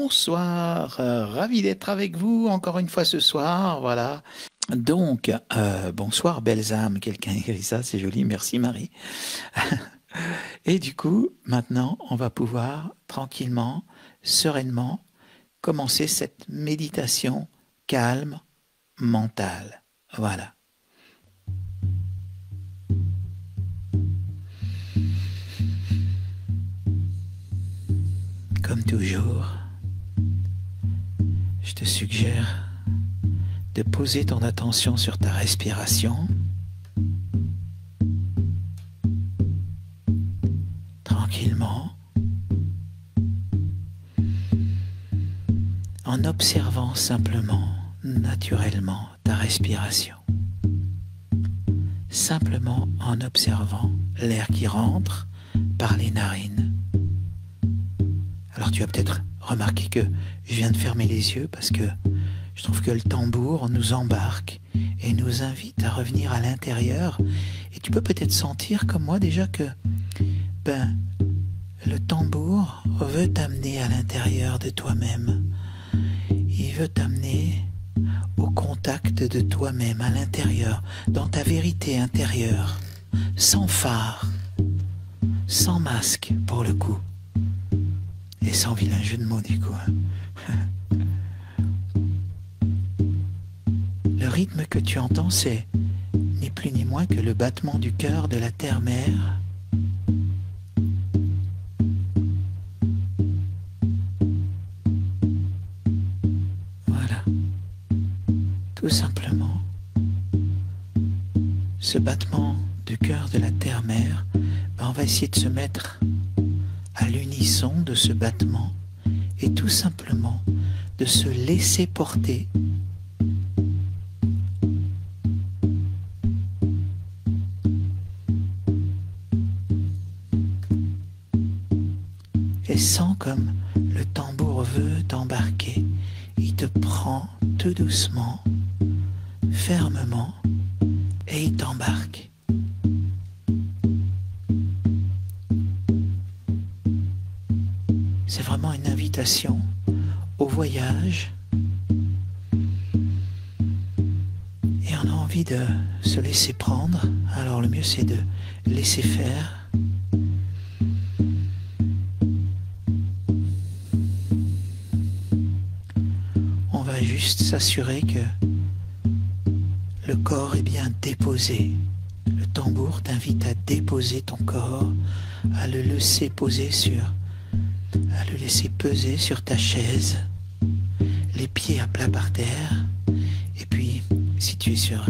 bonsoir, ravi d'être avec vous encore une fois ce soir, voilà. Donc, bonsoir belles âmes, quelqu'un écrit ça, c'est joli, merci Marie. Et du coup, maintenant, on va pouvoir tranquillement, sereinement, commencer cette méditation calme, mentale. Voilà. Comme toujours, je te suggère de poser ton attention sur ta respiration, tranquillement, en observant simplement, naturellement, ta respiration. Simplement en observant l'air qui rentre par les narines. Alors tu as peut-être remarqué que je viens de fermer les yeux parce que je trouve que le tambour nous embarque et nous invite à revenir à l'intérieur. Et tu peux peut-être sentir comme moi déjà que le tambour veut t'amener à l'intérieur de toi-même. Il veut t'amener au contact de toi-même, à l'intérieur, dans ta vérité intérieure, sans phare, sans masque pour le coup, et sans vilain jeu de mots du coup. Le rythme que tu entends, c'est ni plus ni moins que le battement du cœur de la terre-mère. Voilà. Tout simplement, ce battement du cœur de la terre-mère, on va essayer de se mettre à l'unisson de ce battement et tout simplement de se laisser porter et sens comme le tambour veut t'embarquer. Il te prend tout doucement, fermement, et il t'embarque. C'est vraiment une invitation au voyage. Et on a envie de se laisser prendre. Alors le mieux c'est de laisser faire. On va juste s'assurer que le corps est bien déposé. Le tambour t'invite à déposer ton corps, à le laisser peser sur ta chaise, les pieds à plat par terre, et puis si tu es sur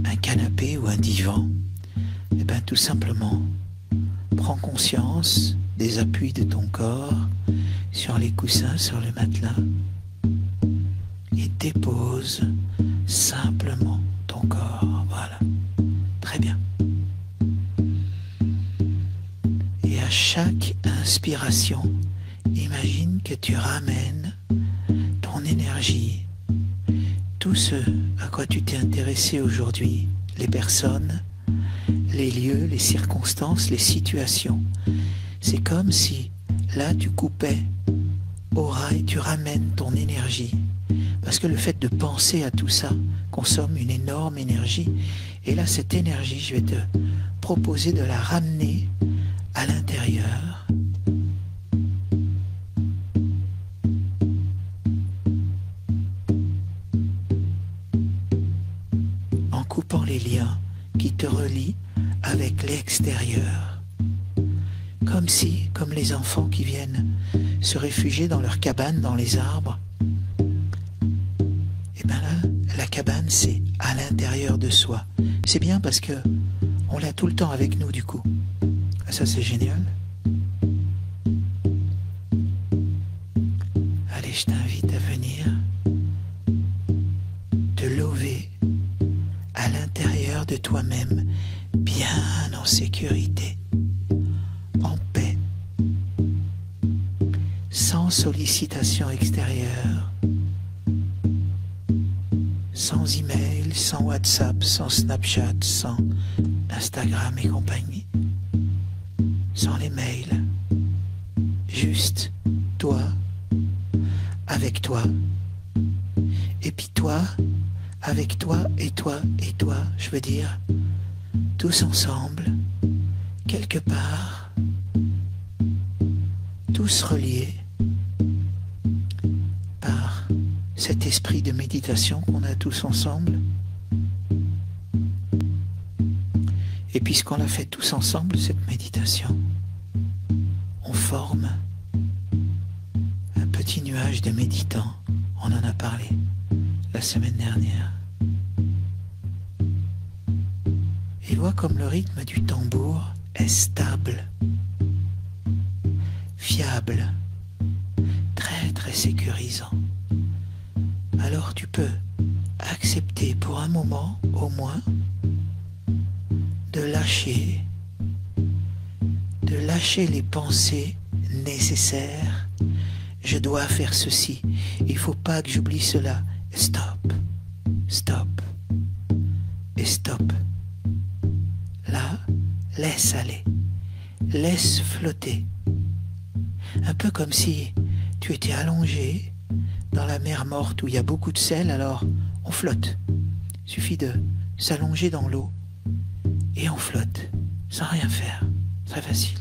un canapé ou un divan, eh bien tout simplement prends conscience des appuis de ton corps sur les coussins, sur le matelas, et dépose simplement ton corps. Voilà, très bien. Et à chaque inspiration, imagine que tu ramènes ton énergie, tout ce à quoi tu t'es intéressé aujourd'hui, les personnes, les lieux, les circonstances, les situations. C'est comme si là tu coupais au rail, tu ramènes ton énergie. Parce que le fait de penser à tout ça consomme une énorme énergie. Et là, cette énergie, je vais te proposer de la ramener à l'intérieur. En coupant les liens qui te relient avec l'extérieur. Comme si, comme les enfants qui viennent se réfugier dans leur cabane, dans les arbres, et bien là, la cabane, c'est à l'intérieur de soi. C'est bien parce que on l'a tout le temps avec nous du coup. Ça, c'est génial. Allez, je t'invite à venir te lever à l'intérieur de toi-même, bien en sécurité, en paix, sans sollicitation extérieure, sans email, sans WhatsApp, sans Snapchat, sans Instagram et compagnie, sans les mails, juste toi, avec toi, et puis toi, avec toi, et toi, et toi, je veux dire, tous ensemble, quelque part, tous reliés par cet esprit de méditation qu'on a tous ensemble. Et puisqu'on l'a fait tous ensemble, cette méditation, on forme un petit nuage de méditants. On en a parlé la semaine dernière. Et vois comme le rythme du tambour est stable, fiable, très très sécurisant. Alors tu peux accepter pour un moment au moins de lâcher les pensées nécessaires. Je dois faire ceci, il ne faut pas que j'oublie cela. Stop, stop et stop. Là, laisse aller, laisse flotter. Un peu comme si tu étais allongé dans la mer morte où il y a beaucoup de sel, alors on flotte. Il suffit de s'allonger dans l'eau et on flotte, sans rien faire. Très facile.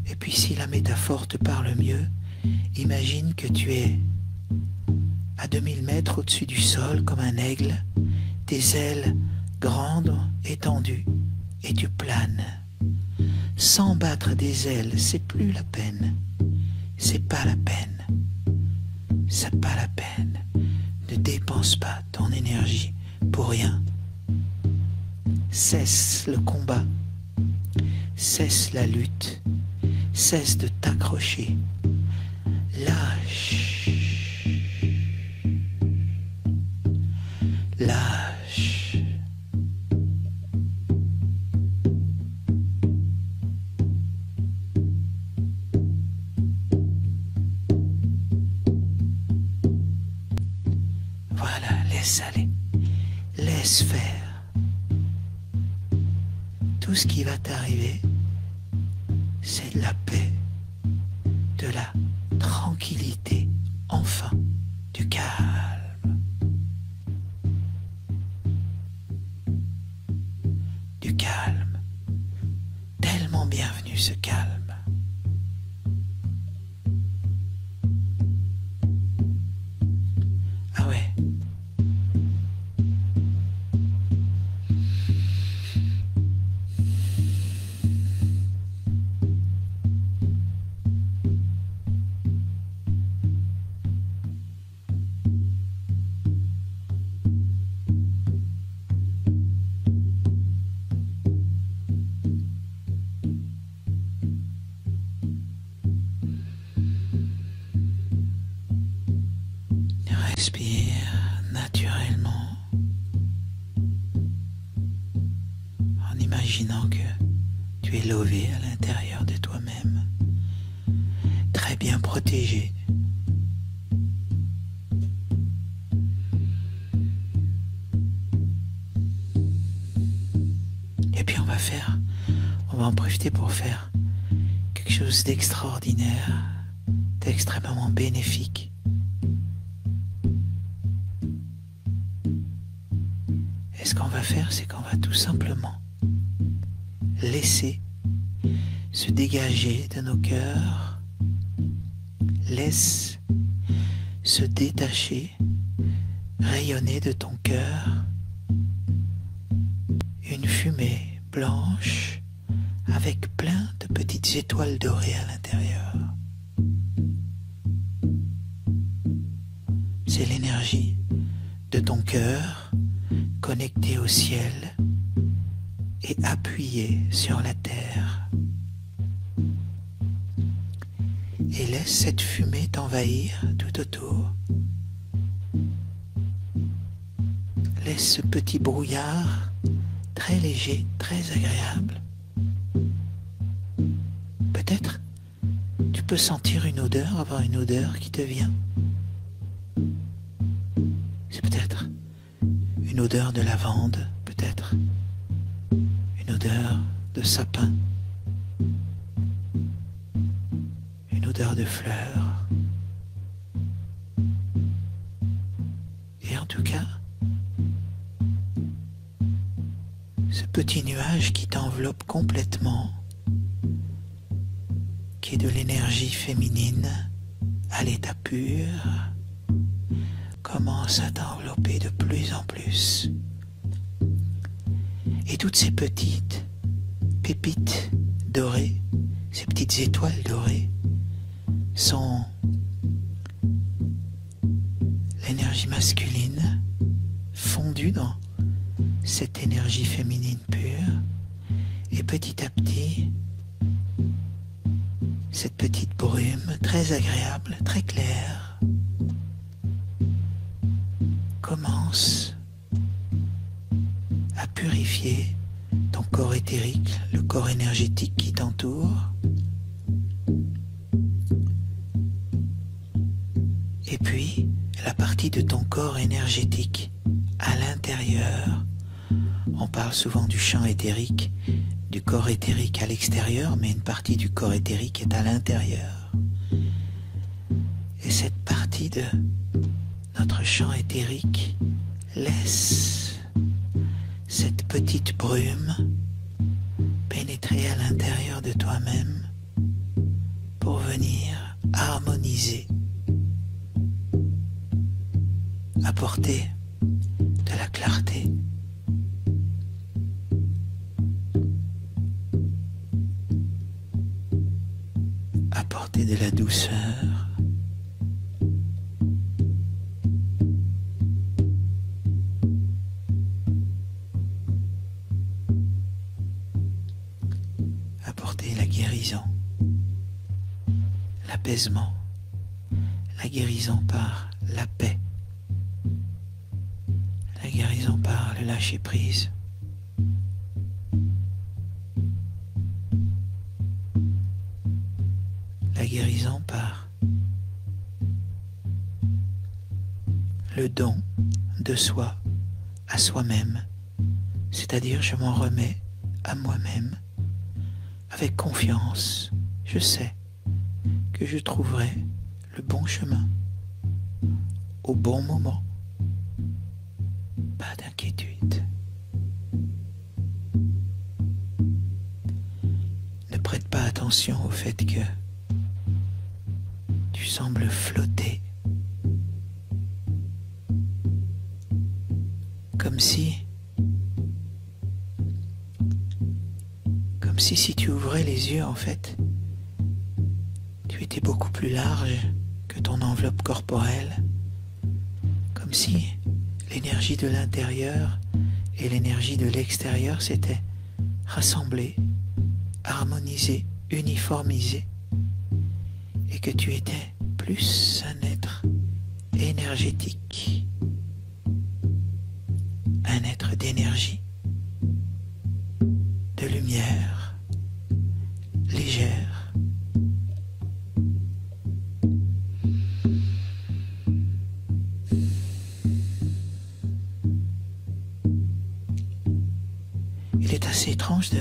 Et puis si la métaphore te parle mieux, imagine que tu es à 2000 mètres au-dessus du sol comme un aigle, tes ailes grandes, étendues, et tu planes. Sans battre des ailes, c'est plus la peine. C'est pas la peine. C'est pas la peine. Ne dépense pas ton énergie pour rien. Cesse le combat. Cesse la lutte. Cesse de t'accrocher. Lâche. Lâche. Voilà, laisse aller. Laisse faire. Tout ce qui va t'arriver, c'est de la paix, de la tranquillité, enfin, du calme. Du calme. Tellement bienvenu ce calme. Ah ouais. Respire naturellement en imaginant que tu es lové à l'intérieur de toi-même, très bien protégé. Et puis on va en profiter pour faire quelque chose d'extraordinaire, d'extrêmement bénéfique. Et ce qu'on va faire, c'est qu'on va tout simplement laisser se dégager de nos cœurs, laisse se détacher, rayonner de ton cœur une fumée blanche avec plein de petites étoiles dorées à l'intérieur. C'est l'énergie de ton cœur connecté au ciel et appuyé sur la terre. Et laisse cette fumée t'envahir tout autour. Laisse ce petit brouillard très léger, très agréable. Peut-être tu peux sentir une odeur, avoir une odeur qui te vient. C'est peut-être une odeur de lavande, peut-être une odeur de sapin, odeur de fleurs. Et en tout cas, ce petit nuage qui t'enveloppe complètement, qui est de l'énergie féminine à l'état pur, commence à t'envelopper de plus en plus. Et toutes ces petites pépites dorées, ces petites étoiles dorées, sont l'énergie masculine fondue dans cette énergie féminine pure. Et petit à petit, cette petite brume très agréable, très claire, commence à purifier ton corps éthérique, le corps énergétique qui t'entoure. Et puis, la partie de ton corps énergétique à l'intérieur. On parle souvent du champ éthérique, du corps éthérique à l'extérieur, mais une partie du corps éthérique est à l'intérieur. Et cette partie de notre champ éthérique laisse cette petite brume pénétrer à l'intérieur de toi-même pour venir harmoniser, apporter de la clarté, apporter de la douceur, apporter la guérison, l'apaisement, la guérison par la paix, la guérison par le lâcher-prise. La guérison par le don de soi à soi-même, c'est-à-dire je m'en remets à moi-même avec confiance. Je sais que je trouverai le bon chemin au bon moment. Pas d'inquiétude. Ne prête pas attention au fait que tu sembles flotter, comme si tu ouvrais les yeux, en fait, tu étais beaucoup plus large que ton enveloppe corporelle, comme si l'énergie de l'intérieur et l'énergie de l'extérieur s'étaient rassemblées, harmonisées, uniformisées, et que tu étais plus un être énergétique, un être d'énergie, de lumière, légère. Il est assez étrange de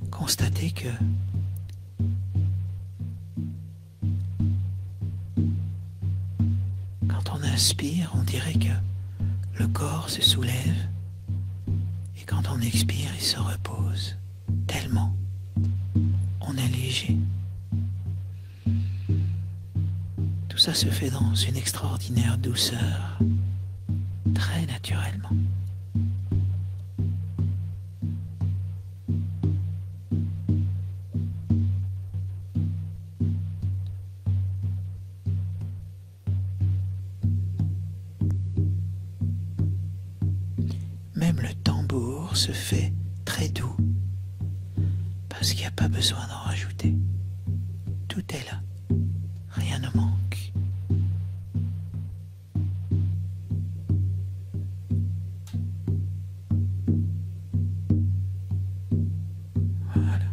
constater que quand on inspire, on dirait que le corps se soulève, et quand on expire, il se repose, tellement on est léger. Tout ça se fait dans une extraordinaire douceur, très naturellement. Même le tambour se fait très doux, parce qu'il n'y a pas besoin d'en rajouter. Tout est là, rien ne manque. Voilà.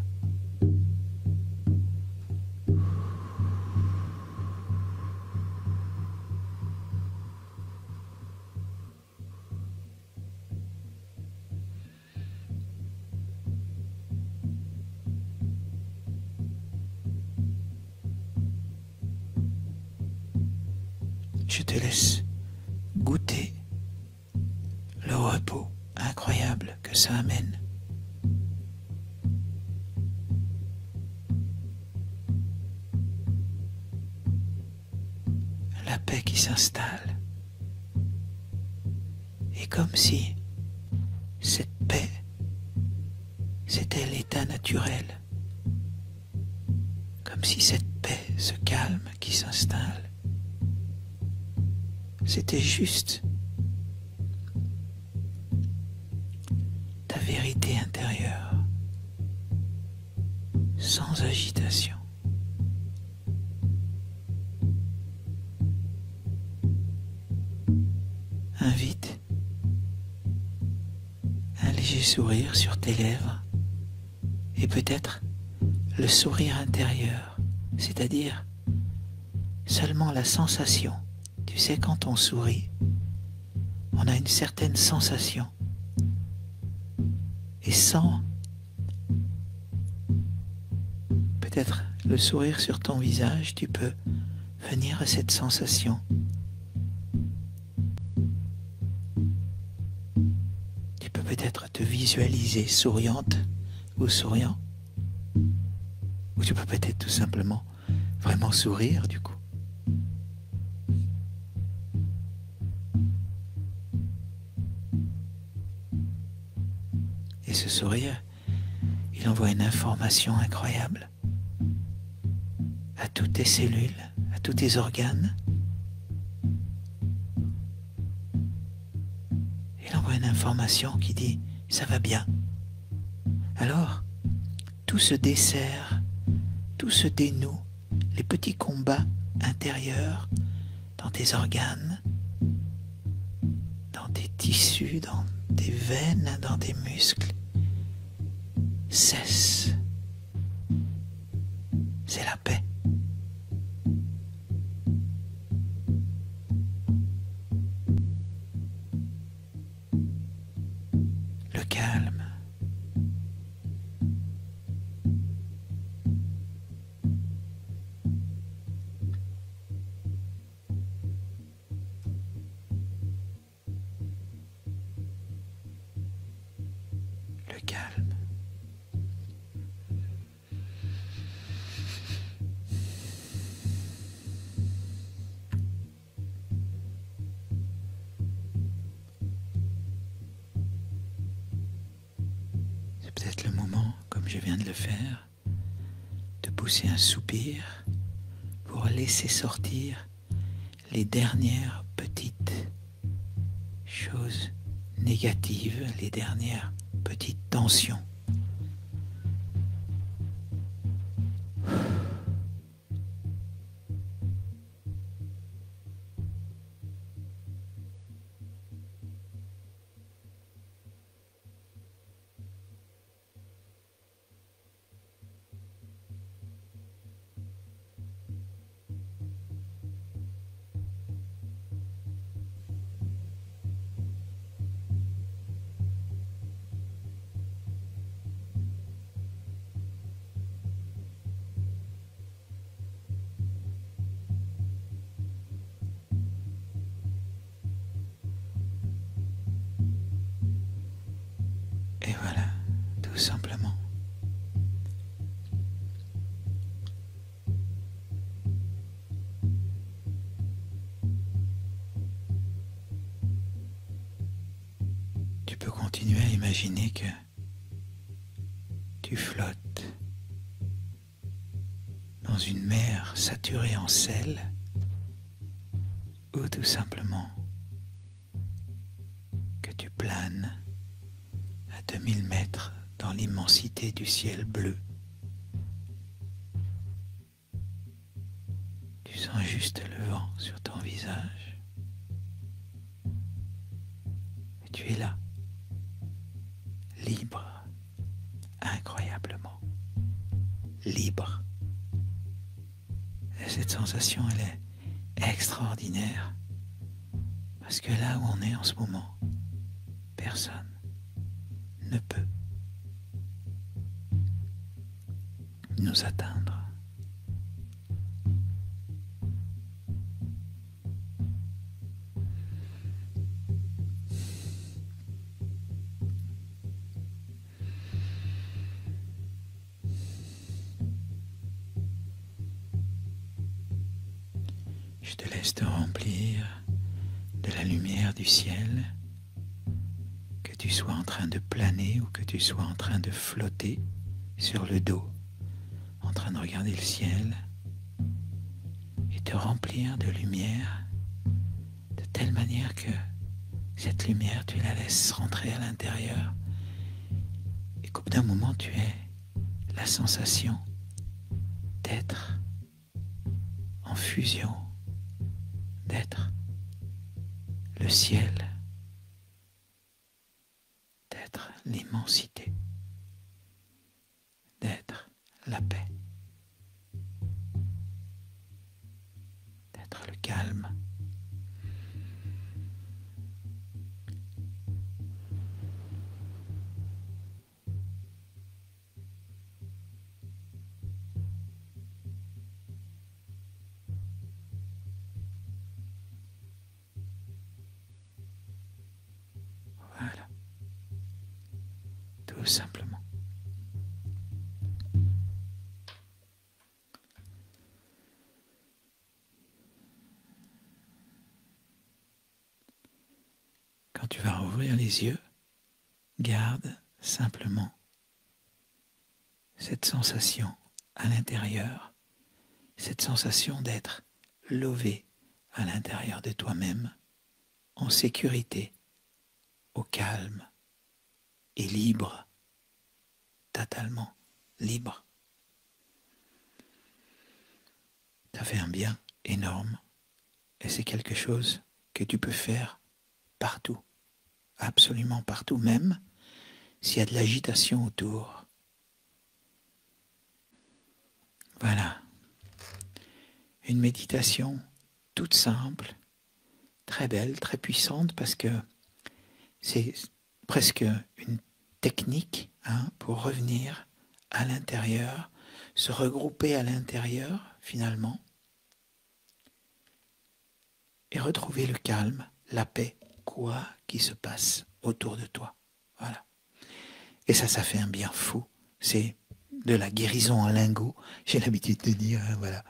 je te laisse goûter le repos incroyable que ça amène. La paix qui s'installe. Et comme si cette paix, c'était l'état naturel. Comme si cette paix, ce calme qui s'installe, c'était juste ta vérité intérieure, sans agitation. Invite un léger sourire sur tes lèvres et peut-être le sourire intérieur, c'est-à-dire seulement la sensation. Tu sais, quand on sourit, on a une certaine sensation. Et sans peut-être le sourire sur ton visage, tu peux venir à cette sensation. Tu peux peut-être te visualiser souriante ou souriant. Ou tu peux peut-être tout simplement vraiment sourire du coup. Et ce sourire, il envoie une information incroyable à toutes tes cellules, à tous tes organes. Il envoie une information qui dit « ça va bien ». Alors, tout se dessert, tout se dénoue, les petits combats intérieurs dans tes organes, dans tes tissus, dans tes veines, dans tes muscles, cessent. C'est la paix. Le calme. Le calme. C'est peut-être le moment, comme je viens de le faire, de pousser un soupir pour laisser sortir les dernières petites choses négatives, les dernières petites tensions. Et voilà, tout simplement. Tu peux continuer à imaginer que tu flottes dans une mer saturée en sel, ou tout simplement que tu planes à 2000 mètres dans l'immensité du ciel bleu. Tu sens juste le vent sur ton visage. Et tu es là, libre, incroyablement libre. Et cette sensation, elle est extraordinaire. Parce que là où on est en ce moment, personne ne peut nous atteindre. Je te laisse te remplir de la lumière du ciel, que tu sois en train de planer ou que tu sois en train de flotter sur le dos, en train de regarder le ciel et te remplir de lumière de telle manière que cette lumière, tu la laisses rentrer à l'intérieur et qu'au bout d'un moment, tu aies la sensation d'être en fusion, d'être le ciel, d'être l'immensité, d'être la paix, d'être le calme. Voilà, tout simplement. Quand tu vas rouvrir les yeux, garde simplement cette sensation à l'intérieur, cette sensation d'être lové à l'intérieur de toi-même, en sécurité, au calme et libre, totalement libre. Ça fait un bien énorme et c'est quelque chose que tu peux faire partout, absolument partout, même s'il y a de l'agitation autour. Voilà, une méditation toute simple, très belle, très puissante, parce que c'est presque une technique pour revenir à l'intérieur, se regrouper à l'intérieur finalement, et retrouver le calme, la paix, quoi qu'il se passe autour de toi. Voilà. Et ça fait un bien fou. C'est de la guérison en lingot, j'ai l'habitude de dire, voilà.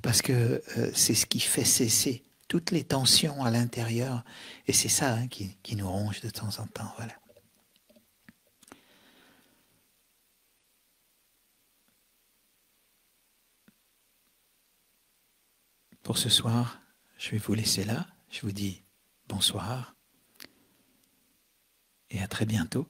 Parce que c'est ce qui fait cesser toutes les tensions à l'intérieur, et c'est ça qui nous ronge de temps en temps, voilà. Pour ce soir, je vais vous laisser là. Je vous dis bonsoir et à très bientôt.